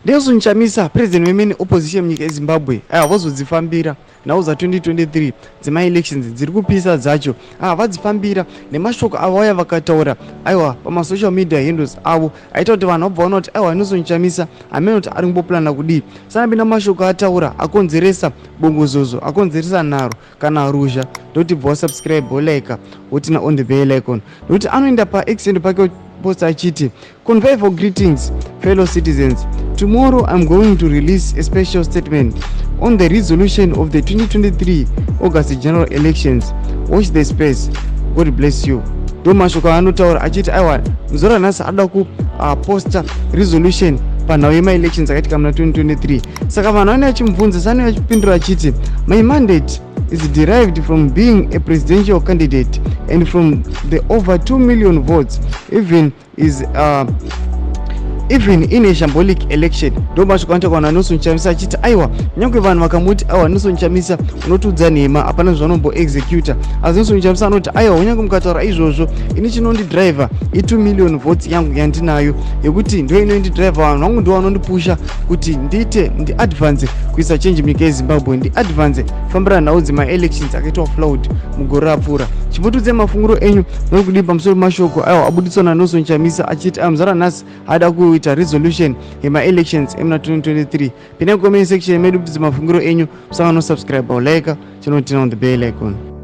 Nelson Chamisa, president wemene opposition munyika yeZimbabwe, vazodzifambira nhau za 2023 dzema elections dziri kupisa dzacho, vadzifambira nemashoko avo vaya vakataura aiwa pamasocial media handles avo aita kuti vanhu vabva vaona kuti aiwa Nelson Chamisa amene kuti ari kumboplana kudii sanapinda mashoko ataura akonzeresa bongozozo, akonzeresa nharo kana ruzha. Ndoti bva wasubscribe wolike wotina on the bell icon, ndokuti anoenda paextend pake post achiti convey for greetings fellow citizens. Tomorrow I'm going to release a special statement on the resolution of the 2023 August general elections. Watch the space. God bless you. Ndo mashoko anotaura achiti aiwa muzora nhasi ada kuposta resolution panhau yema-elections akaitika muna 2023. Saka vanhu vane achimubvunza sani achipindura achiti my mandate is derived from being a presidential candidate and from the over 2 million votes even in a shambolic election. Ndo mashoko anotaura kana Nelson Chamisa achiti aiwa nyangwe vanhu vakamuti aiwa Nelson Chamisa unotudza nhema hapana zvavanombo executa, asi Nelson Chamisa anoti aiwa unyange mukataura izvozvo ini chinondidriver i2 million votes yangu yandinayo yekuti ndo inondidriver, vanhu vangu ndo vanondipusha kuti ndi-advance kuisa change munyika yeZimbabwe, ndi-advance fambira nhau dzema-elections akaitwa fraud mugore rapfuura. Chimbotudze mafunguro enyu muri kudii pamusoro mashoko aiwa abudiswa naNelson Chamisa achiti muzara nhasi ada kuita resolution yema-elections emuna 2023. Pinai comment section medu kuti mafunguro enyu, musanga no subscribe or like, chinotina on the bell icon.